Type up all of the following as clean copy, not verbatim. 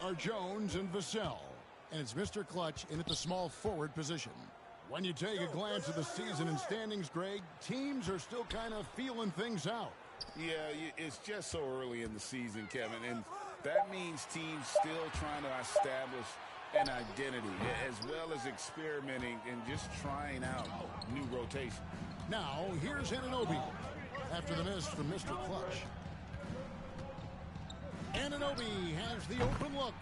are Jones and Vassell. And it's Mr. Clutch in at the small forward position. When you take a glance at the season and standings, Greg, teams are still kind of feeling things out. Yeah, it's just so early in the season, Kevin, and that means teams still trying to establish an identity as well as experimenting and just trying out new rotation. Now, here's Anunoby after the miss from Mr. Clutch. Anunoby has the open look.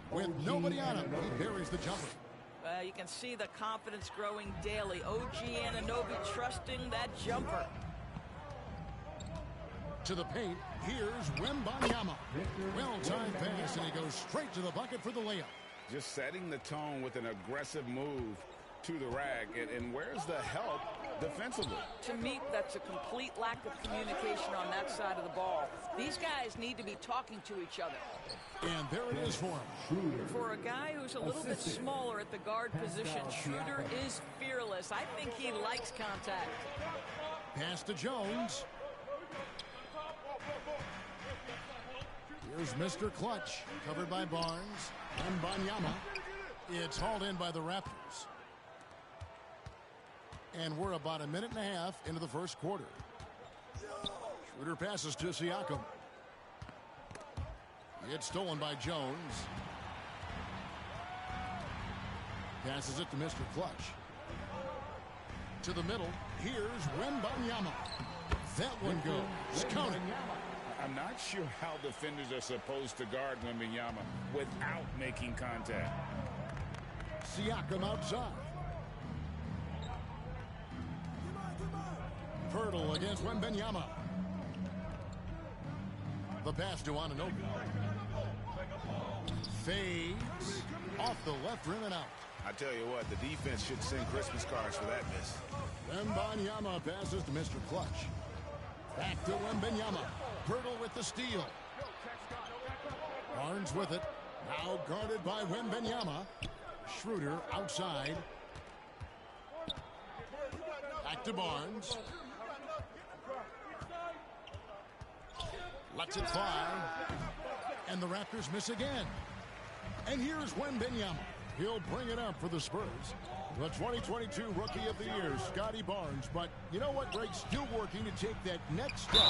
With nobody on him, he buries the jumper. You can see the confidence growing daily. OG Anunoby trusting that jumper. To the paint, here's Wembanyama. Well-timed pass, and he goes straight to the bucket for the layup. Just setting the tone with an aggressive move to the rack. And where's the help defensively? To me, that's a complete lack of communication on that side of the ball. These guys need to be talking to each other. And there it is for him. For a guy who's a little bit smaller at the guard position, Schroeder is fearless. I think he likes contact. Pass to Jones. Here's Mr. Clutch, covered by Barnes. And Wembanyama. It's hauled in by the Raptors. And we're about a minute and a half into the first quarter. Schroeder passes to Siakam. It's stolen by Jones. Passes it to Mr. Clutch. To the middle. Here's Wembanyama. That one goes. Counting. I'm not sure how defenders are supposed to guard Wembanyama without making contact. Siakam outside. Pirtle against Wembanyama. The pass to Anunoby. Fades off the left rim and out. I tell you what, the defense should send Christmas cards for that miss. Wembanyama passes to Mr. Clutch. Back to Wembanyama. Pirtle with the steal. Barnes with it. Now guarded by Wembanyama. Schroeder outside. Back to Barnes. Lets it fly. And the Raptors miss again. And here's Wembanyama. He'll bring it up for the Spurs. The 2022 Rookie of the Year, Scotty Barnes. But you know what, Greg? Still working to take that next step.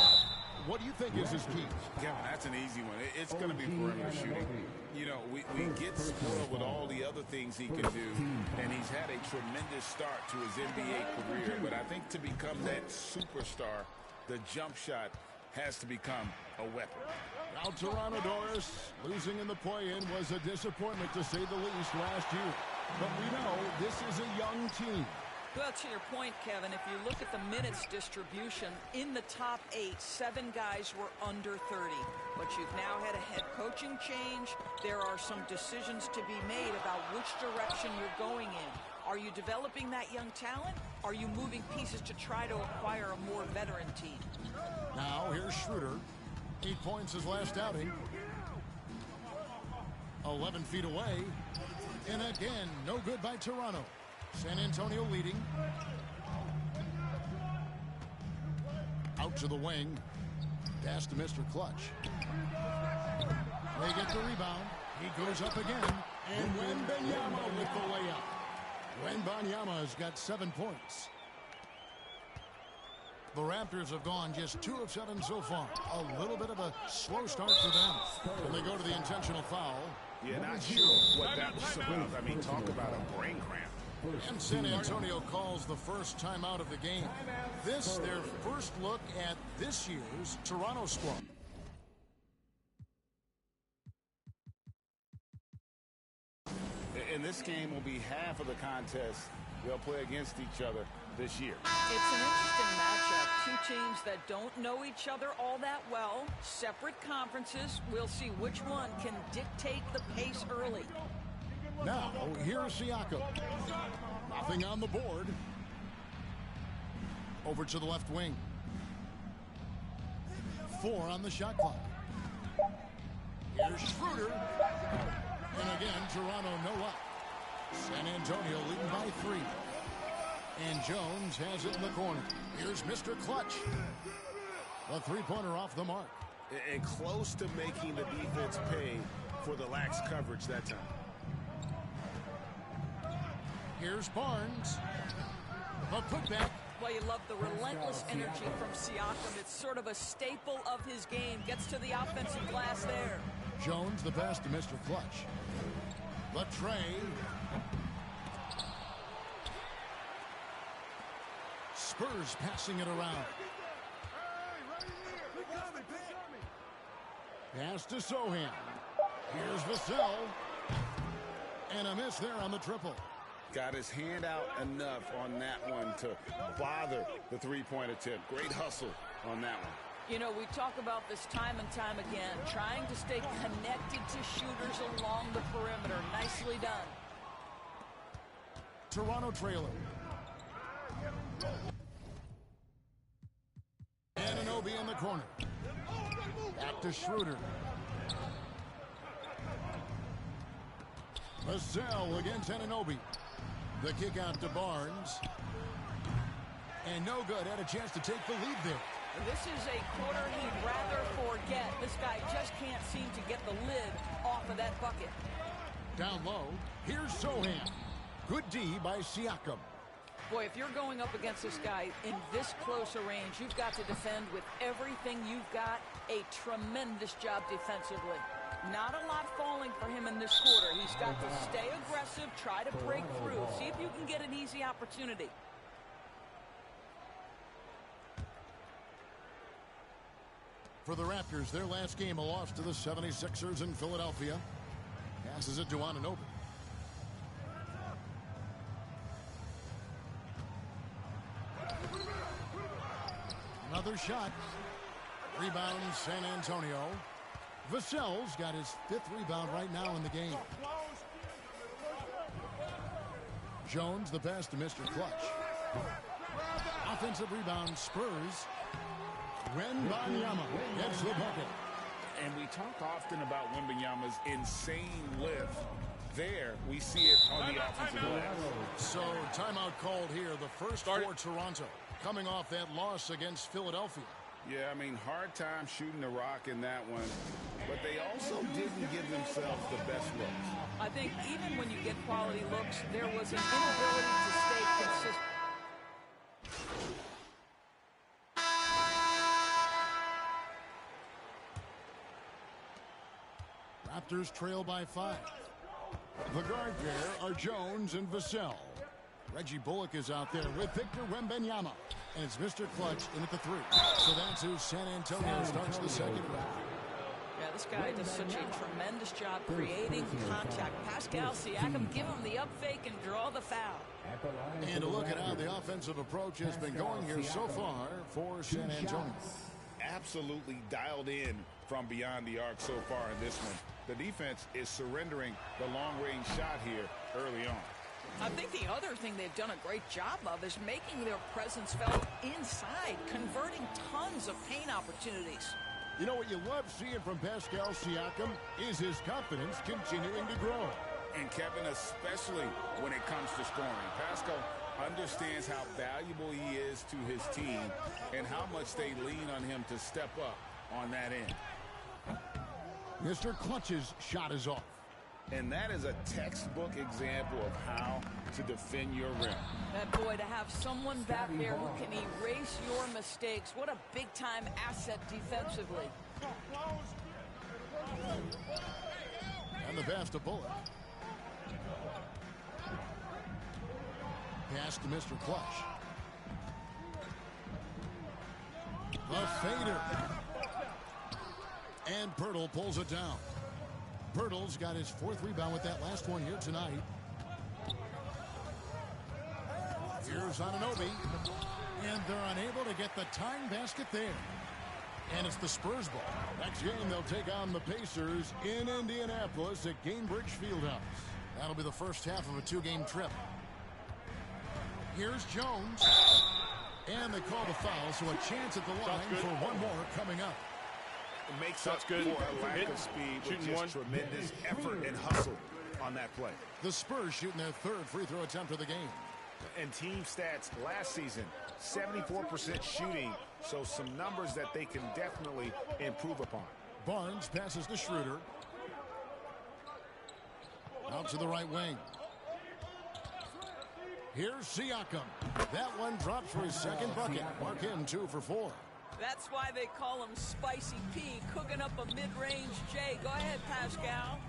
What do you think is his key? Yeah, that's an easy one. It's going to be perimeter shooting. You know, we get spoiled with all the other things he can do, and he's had a tremendous start to his NBA career. But I think to become that superstar, the jump shot has to become a weapon. Now Toronto Doris, losing in the play-in was a disappointment to say the least last year. But we know this is a young team. Well, to your point, Kevin, if you look at the minutes distribution, in the top 8, 7 guys were under 30. But you've now had a head coaching change. There are some decisions to be made about which direction you're going in. Are you developing that young talent? Are you moving pieces to try to acquire a more veteran team? Now here's Schroeder. 8 points his last outing. 11 feet away. And again, no good by Toronto. San Antonio leading. Out to the wing. Pass to Mr. Clutch. They get the rebound. He goes up again. And Wembanyama with the layup. Wembanyama's got 7 points. The Raptors have gone just 2 of 7 so far. A little bit of a slow start for them. And they go to the intentional foul. Yeah, not sure what that was about. I mean, talk about a brain cramp. And San Antonio calls the first timeout of the game. This, their first look at this year's Toronto squad. And this game will be half of the contest they'll play against each other this year. It's an interesting matchup. 2 teams that don't know each other all that well. Separate conferences. We'll see which one can dictate the pace early. Now, here's Siakam. Nothing on the board. Over to the left wing. 4 on the shot clock. Here's Schroeder. And again, Toronto no up. San Antonio leading by 3. And Jones has it in the corner. Here's Mr. Clutch. The 3-pointer off the mark. And close to making the defense pay for the lax coverage that time. Here's Barnes. A putback. Well, you love the relentless energy from Siakam. It's sort of a staple of his game. Gets to the offensive glass there. Jones the pass to Mr. Clutch. Latrey. Spurs passing it around. Pass to Sohan. Here's Vassell. And a miss there on the triple. Got his hand out enough on that one to bother the three-point attempt. Great hustle on that one. You know, we talk about this time and time again, trying to stay connected to shooters along the perimeter. Nicely done. Toronto trailer. Anunoby in the corner. Back to Schroeder. Vassell against Anunoby. The kick out to Barnes. And no good. Had a chance to take the lead there. This is a quarter he'd rather forget. This guy just can't seem to get the lid off of that bucket. Down low. Here's Sohan. Good D by Siakam. Boy, if you're going up against this guy in this close a range, you've got to defend with everything you've got. A tremendous job defensively. Not a lot falling for him in this quarter. He's got to stay aggressive, try to break through, see if you can get an easy opportunity. For the Raptors, their last game, a loss to the 76ers in Philadelphia. Passes it to Anunoby. Another shot. Rebound, San Antonio. Vassell's got his 5th rebound right now in the game. Jones the pass to Mr. Clutch. Offensive rebound, Spurs. Wembanyama gets the bucket. And we talk often about Wembanyama's insane lift. There, we see it on the offensive glass. So, timeout called here. The first for Toronto, coming off that loss against Philadelphia. Yeah, I mean, hard time shooting the rock in that one. But they also didn't give themselves the best looks. I think even when you get quality looks, there was an inability to stay consistent. Raptors trail by 5. The guard there are Jones and Vassell. Reggie Bullock is out there with Victor Wembanyama. And it's Mr. Clutch in at the 3. So that's who San Antonio starts the second round. Yeah, this guy does such a tremendous job creating contact. Pascal Siakam, give him the up fake and draw the foul. And a look at how the offensive approach has been going here so far for San Antonio. Absolutely dialed in from beyond the arc so far in this one. The defense is surrendering the long-range shot here early on. I think the other thing they've done a great job of is making their presence felt inside, converting tons of paint opportunities. You know what you love seeing from Pascal Siakam is his confidence continuing to grow. And Kevin, especially when it comes to scoring. Pascal understands how valuable he is to his team and how much they lean on him to step up on that end. Mr. Clutch's shot is off. And that is a textbook example of how to defend your rim. That boy, to have someone back there who can erase your mistakes, what a big-time asset defensively. And the pass to Bullock. Pass to Mr. Clutch. The fader. And Pirtle pulls it down. Pirtle's got his 4th rebound with that last one here tonight. Here's Anunoby. And they're unable to get the tying basket there. And it's the Spurs ball. Next game, they'll take on the Pacers in Indianapolis at Gainbridge Fieldhouse. That'll be the first half of a 2-game trip. Here's Jones. And they call the foul, so a chance at the line for one more coming up. It makes up for a lack of speed with just tremendous effort and hustle on that play. The Spurs shooting their 3rd free throw attempt of the game. And team stats last season, 74% shooting, so some numbers that they can definitely improve upon. Barnes passes to Schroeder. out to the right wing. Here's Siakam. That one drops for his second bucket. Mark him 2 for 4. That's why they call him Spicy P, cooking up a mid-range J. Go ahead, Pascal.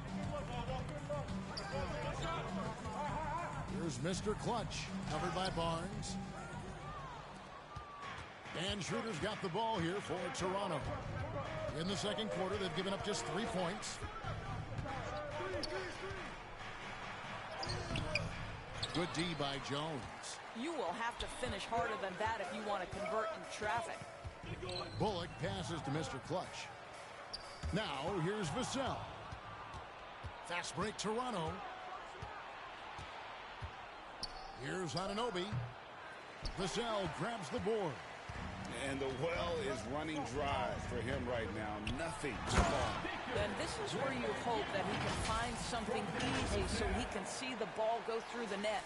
Here's Mr. Clutch, covered by Barnes. And Schroeder's got the ball here for Toronto. In the second quarter, they've given up just 3 points. Good D by Jones. You will have to finish harder than that if you want to convert in traffic. Bullock passes to Mr. Clutch. Now, here's Vassell. Fast break, Toronto. Here's Anunoby. Vassell grabs the board. And the well is running dry for him right now. Nothing to call. Then this is where you hope that he can find something easy so he can see the ball go through the net.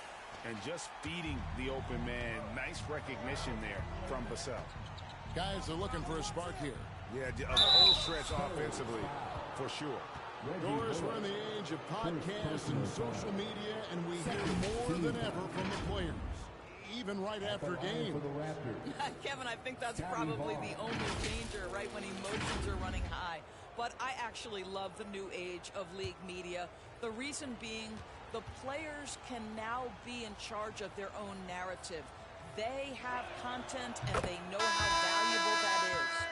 And just feeding the open man. Nice recognition there from Vassell. Guys are looking for a spark here. Yeah, a whole stretch offensively, for sure. Doris, we're in the age of podcasts and social media, and we hear more than ever from the players, even right after game. Kevin, I think that's probably the only danger, right, when emotions are running high. But I actually love the new age of league media. The reason being, the players can now be in charge of their own narrative. They have content, and they know how valuable that is.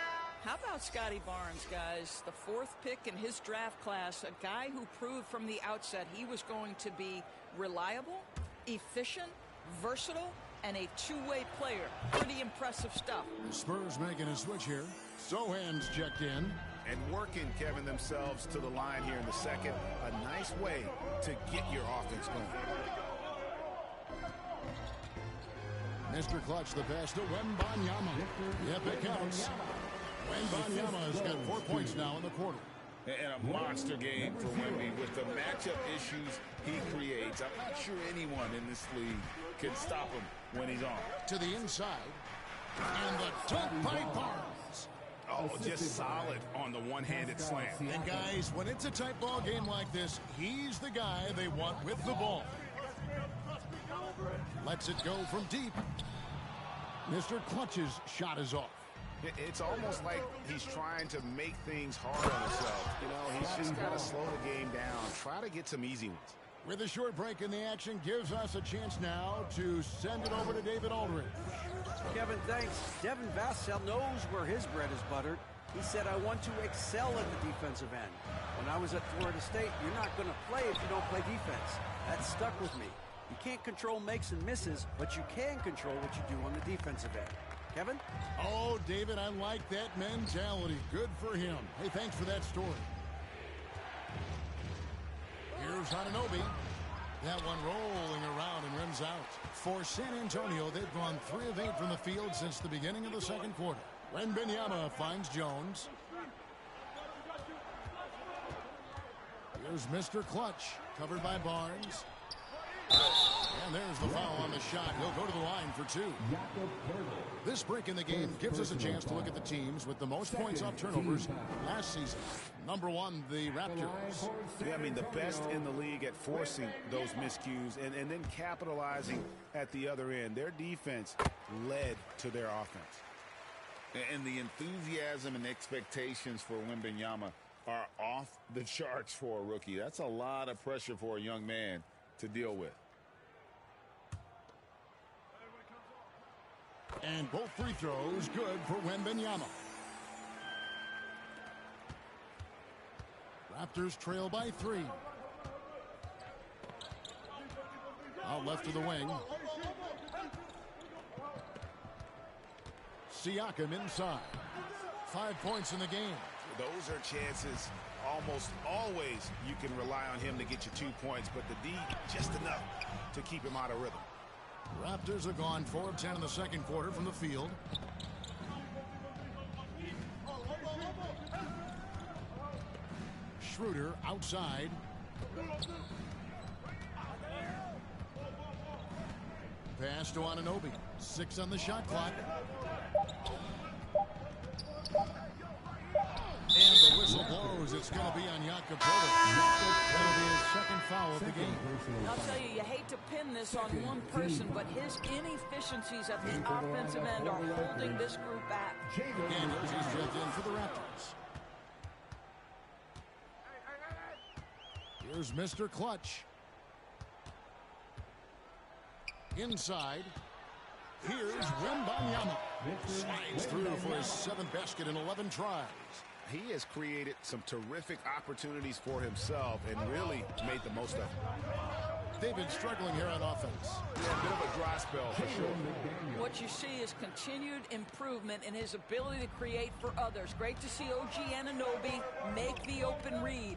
How about Scotty Barnes, guys? The 4th pick in his draft class, a guy who proved from the outset he was going to be reliable, efficient, versatile, and a two-way player. Pretty impressive stuff. The Spurs making a switch here. Sohan's checked in. And working, Kevin, themselves to the line here in the second. A nice way to get your offense going. Mr. Clutch, the pass to Wembanyama. Yep, it counts. Wembanyama has got 4 points now in the quarter. And a monster game for Wemby with the matchup issues he creates. I'm not sure anyone in this league can stop him when he's on. To the inside. And the dunk by Barnes. Oh, just solid on the one-handed slam. And guys, when it's a tight ball game like this, he's the guy they want with the ball. Lets it go from deep. Mr. Clutch's shot is off. It's almost like he's trying to make things hard on himself. You know, he's just got to slow the game down. Try to get some easy ones. With a short break in the action, gives us a chance now to send it over to David Aldridge. Kevin, thanks. Devin Vassell knows where his bread is buttered. He said, I want to excel at the defensive end. When I was at Florida State, you're not going to play if you don't play defense. That stuck with me. You can't control makes and misses, but you can control what you do on the defensive end. Kevin? Oh, David, I like that mentality. Good for him. Hey, thanks for that story. Here's Anunoby. That one rolling around and rims out. For San Antonio, they've gone 3 of 8 from the field since the beginning of the second quarter. Wembanyama finds Jones. Here's Mr. Clutch, covered by Barnes. And there's the foul on the shot. He'll go to the line for 2. This break in the game gives us a chance to look at the teams with the most points off turnovers last season. Number 1, the Raptors. Yeah, I mean, the best in the league at forcing those miscues and then capitalizing at the other end. Their defense led to their offense. And the enthusiasm and expectations for Wembanyama are off the charts for a rookie. That's a lot of pressure for a young man to deal with. And both free throws good for Wembanyama. Raptors trail by 3. Out left to the wing. Siakam inside. 5 points in the game. Those are chances almost always you can rely on him to get you 2 points, but the D just enough to keep him out of rhythm. Raptors are gone 4 of 10 in the second quarter from the field. Schroeder outside. Pass to Anunoby. 6 on the shot clock. And the whistle blows. It's going to be on Jakob Poeltl. That'll be his second foul of of the game. I'll tell you, you hate to pin this on one person, but his inefficiencies at the offensive end are holding this group back. Daniels is checked in for the Raptors. Here's Mr. Clutch. Inside. Here's Wembanyama. Slides through for his 7th basket in 11 tries. He has created some terrific opportunities for himself and really made the most of it. They've been struggling here on offense. Yeah, a bit of a dry spell for sure. What you see is continued improvement in his ability to create for others. Great to see OG Anunoby make the open read.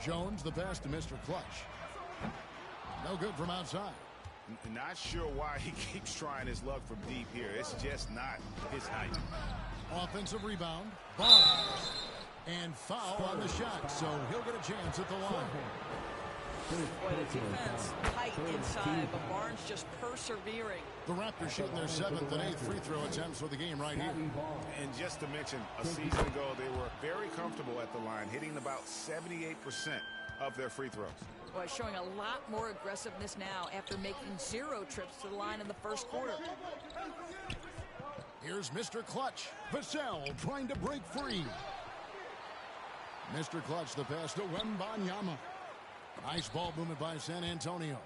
Jones, the pass to Mr. Clutch. No good from outside. Not sure why he keeps trying his luck from deep here. It's just not his height. Offensive rebound. Barnes. And foul on the shot, so he'll get a chance at the line. Boy, the defense tight inside, but Barnes just persevering. The Raptors shooting their 7th and 8th free throw attempts for the game right here. And just to mention, a season ago, they were very comfortable at the line, hitting about 78% of their free throws. Boy, showing a lot more aggressiveness now after making 0 trips to the line in the first quarter. Here's Mr. Clutch. Vassell trying to break free. Mr. Clutch, the pass to Wembanyama. Nice ball movement by San Antonio.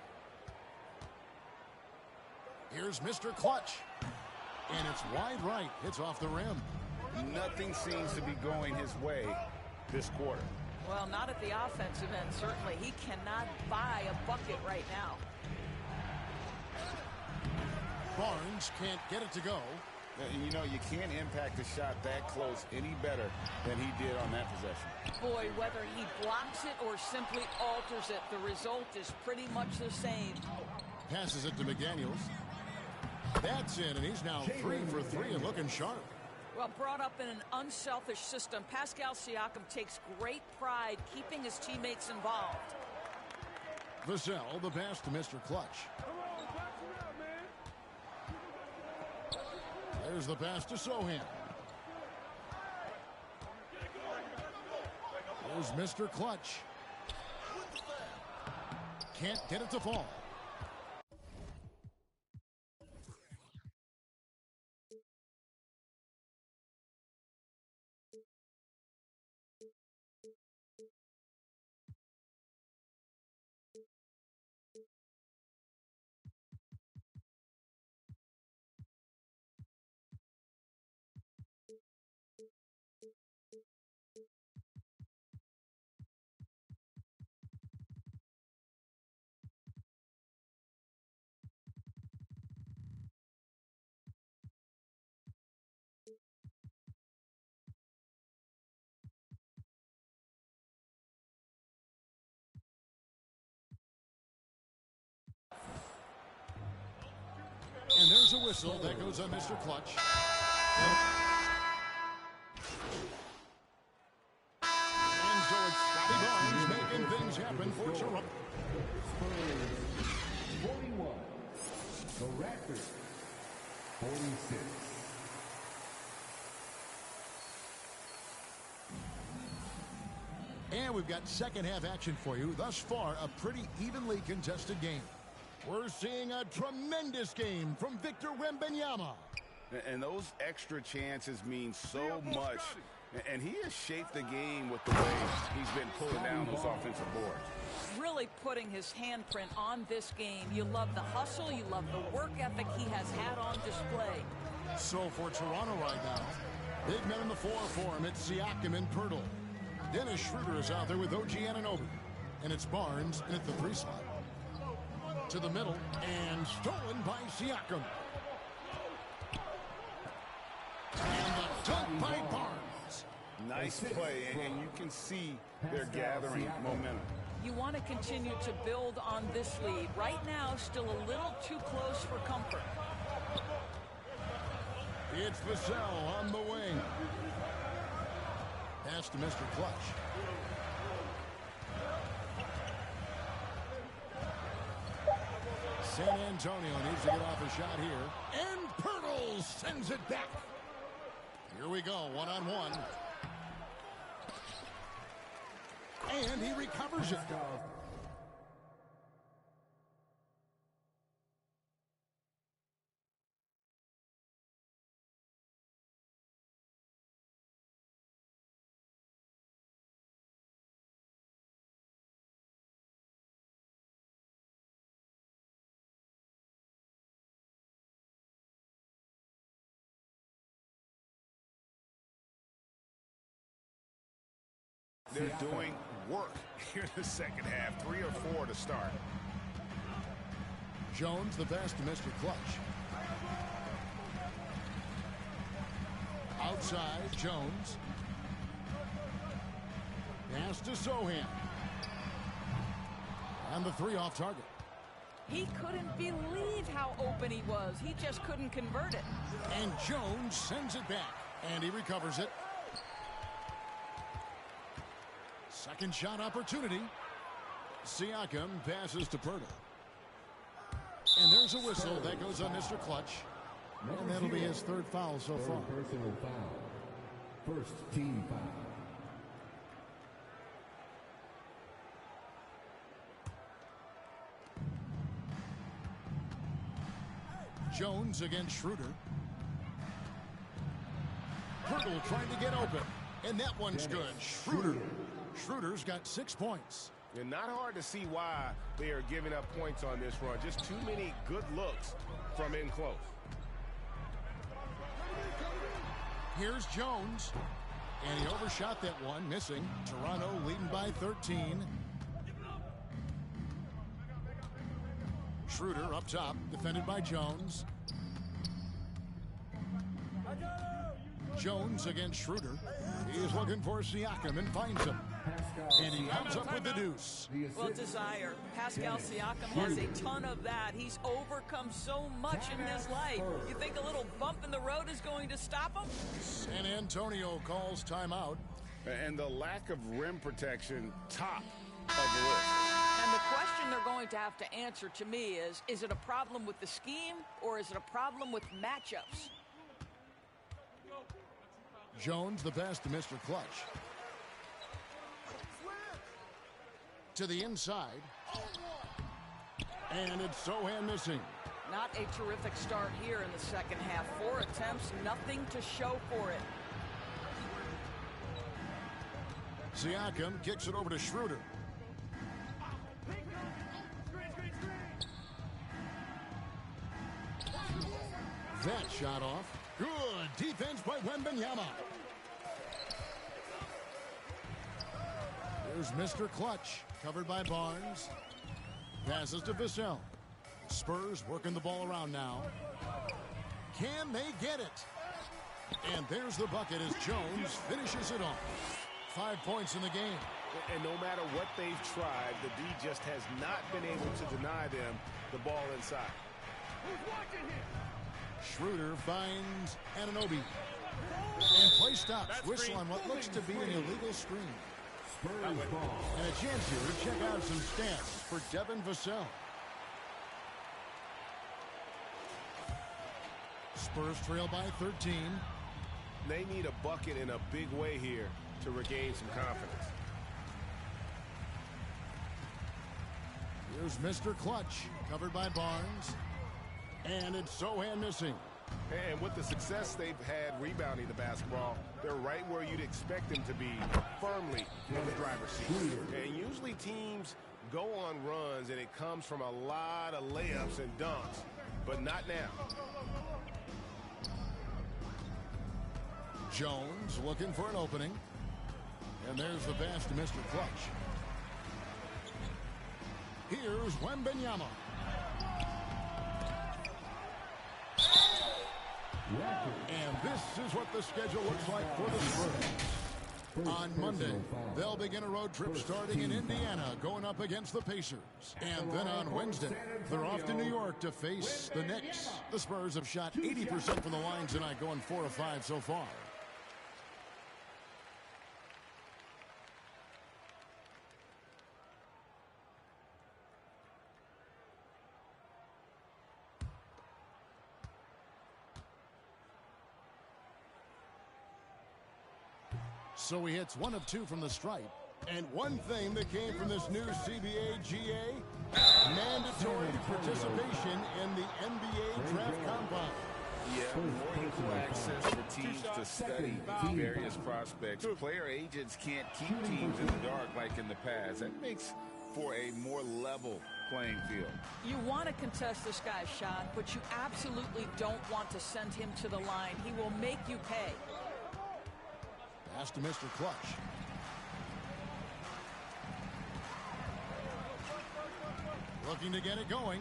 Here's Mr. Clutch. And it's wide right. It's off the rim. Nothing seems to be going his way this quarter. Well, not at the offensive end, certainly. He cannot buy a bucket right now. Barnes can't get it to go. You know, you can't impact a shot that close any better than he did on that possession. Boy, whether he blocks it or simply alters it, the result is pretty much the same. Passes it to McDaniels. That's in, and he's now 3 for 3 and looking sharp. Well, brought up in an unselfish system, Pascal Siakam takes great pride keeping his teammates involved. Vassell, the pass to Mr. Clutch. There's the pass to Sohan. Here's Mr. Clutch. Can't get it to fall. And there's a whistle that goes on Mr. Clutch. And so it's Scotty Barnes making things happen for Toronto. 41. The Raptors. 46. And we've got second half action for you. Thus far, a pretty evenly contested game. We're seeing a tremendous game from Victor Wembanyama. And those extra chances mean so much. And he has shaped the game with the way he's been pulling down those offensive boards. Really putting his handprint on this game. You love the hustle. You love the work ethic he has had on display. So for Toronto right now, big men in the 4 for him. It's Siakam and Pirtle. Dennis Schroeder is out there with OG Anunoby. And it's Barnes in at the 3 slot. To the middle, and stolen by Siakam. And the dunk by Barnes. Nice play, and you can see they're gathering momentum. You want to continue to build on this lead. Right now, still a little too close for comfort. It's Vassell on the wing. Pass to Mr. Clutch. San Antonio needs to get off a shot here. And Pirtle sends it back. Here we go, one-on-one. And he recovers it. They're doing work here in the second half. 3 or 4 to start. Jones, the best to Mr. Clutch. Outside, Jones. Pass to Sohan. And the 3 off target. He couldn't believe how open he was. He just couldn't convert it. And Jones sends it back. And he recovers it. Second shot opportunity. Siakam passes to Pirtle. And there's a whistle that goes on Mr. Clutch. And that'll be his 3rd foul so far. Personal foul. First team foul. Jones against Schroeder. Pirtle trying to get open. And that one's good. Schroeder's got 6 points. And not hard to see why they are giving up points on this run. Just too many good looks from in close. Here's Jones. And he overshot that one, missing. Toronto leading by 13. Schroeder up top, defended by Jones. Jones against Schroeder. He is looking for Siakam and finds him. And he comes up with the deuce. Well, desire. Pascal Siakam has a ton of that. He's overcome so much in his life. You think a little bump in the road is going to stop him? San Antonio calls timeout. And the lack of rim protection, top of the list. And the question they're going to have to answer to me is it a problem with the scheme or is it a problem with matchups? Jones, the best to Mr. Clutch. To the inside. And it's Sohan missing. Not a terrific start here in the second half. 4 attempts, nothing to show for it. Siakam kicks it over to Schroeder. That shot off. Good defense by Wembanyama. Here's Mr. Clutch, covered by Barnes. Passes to Vassell. Spurs working the ball around now. Can they get it? And there's the bucket as Jones finishes it off. 5 points in the game. And no matter what they've tried, the D just has not been able to deny them the ball inside. Schroeder finds Anunoby. And play stops. Whistle on what looks to be an illegal screen. And a chance here to check out some stats for Devin Vassell. Spurs trail by 13. They need a bucket in a big way here to regain some confidence. Here's Mr. Clutch, covered by Barnes. And it's Sohan missing. And with the success they've had rebounding the basketball, they're right where you'd expect them to be, firmly in the driver's seat. And usually teams go on runs and it comes from a lot of layups and dunks, but not now. Jones looking for an opening. And there's the pass to Mr. Clutch. Here's Wembanyama. And this is what the schedule looks like for the Spurs. On Monday, they'll begin a road trip starting in Indiana, going up against the Pacers. And then on Wednesday, they're off to New York to face the Knicks. The Spurs have shot 80% from the line tonight, going 4 of 5 so far. So he hits 1 of 2 from the stripe. And one thing that came from this new CBA GA, mandatory participation in the NBA draft combine. Yeah, more equal access for teams to study various prospects. Player agents can't keep teams in the dark like in the past. That makes for a more level playing field. You want to contest this guy's shot, but you absolutely don't want to send him to the line. He will make you pay. Pass to Mr. Clutch. Looking to get it going.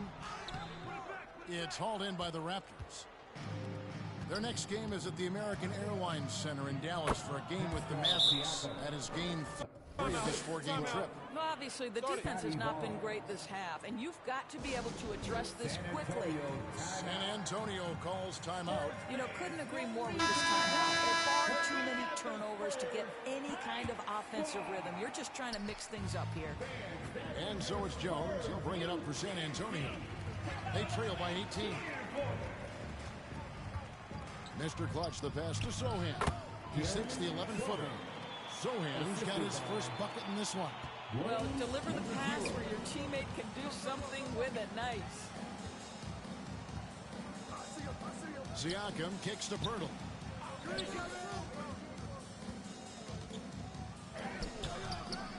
It's hauled in by the Raptors. Their next game is at the American Airlines Center in Dallas for a game with the Mavericks. That is game 3 of this 4-game trip. Well, obviously, the defense has not been great this half, and you've got to be able to address this quickly. San Antonio calls timeout. You know, couldn't agree more with this timeout. There are far too many turnovers to get any kind of offensive rhythm. You're just trying to mix things up here. And so it's Jones. He'll bring it up for San Antonio. They trail by 18. Mr. Clutch, the pass to Sohan. He sinks the 11-footer. Sohan's got his first bucket in this one. Well, deliver the pass where your teammate can do something with it. Nice. Siakam kicks to Pirtle.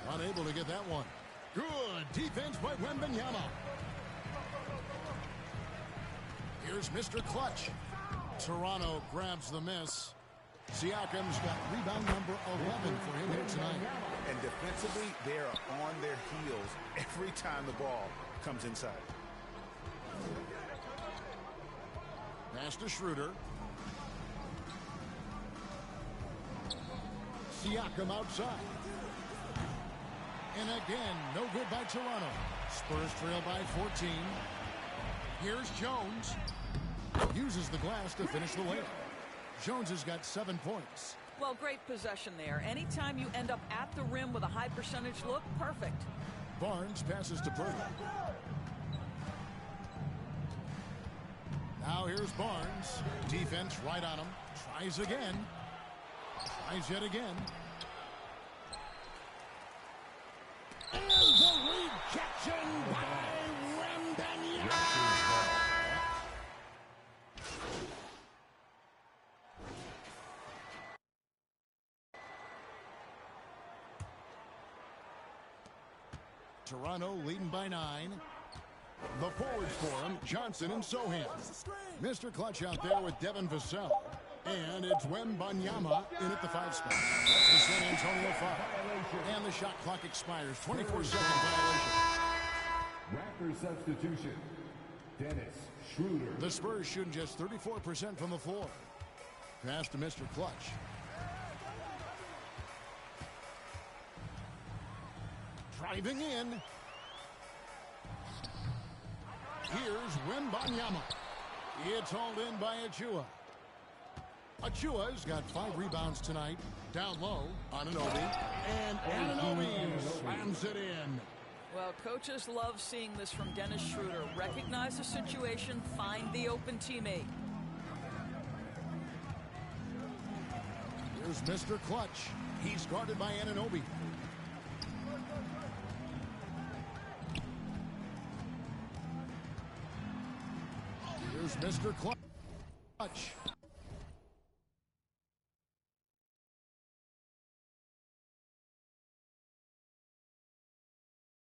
Unable to get that one. Good defense by Wembanyama. Here's Mr. Clutch. Toronto grabs the miss. Siakam's got rebound number 11 for him here tonight. And defensively, they are on their heels every time the ball comes inside. Pass to Schroeder. Siakam outside. And again, no good by Toronto. Spurs trail by 14. Here's Jones. Uses the glass to finish the layup. Jones has got 7 points. Well, great possession there. Anytime you end up at the rim with a high percentage look, perfect. Barnes passes to Pirtle. Now here's Barnes. Defense right on him. Tries again. Tries yet again. And the rejection by Wembanyama. Toronto leading by 9. The forwards for him, Johnson and Sohan. Mr. Clutch out there with Devin Vassell. And it's Wembanyama in at the 5 spot. That's the San Antonio foul. And the shot clock expires. 24-second violation. Raptor substitution. Dennis Schroeder. The Spurs shooting just 34% from the floor. Pass to Mr. Clutch. Driving in. Here's Wembanyama. It's hauled in by Achua. Achua's got 5 rebounds tonight. Down low, Anunoby. And Anunoby slams it in. Well, coaches love seeing this from Dennis Schroeder. Recognize the situation, find the open teammate. Here's Mr. Clutch. He's guarded by Anunoby. Here's Mr. Clutch.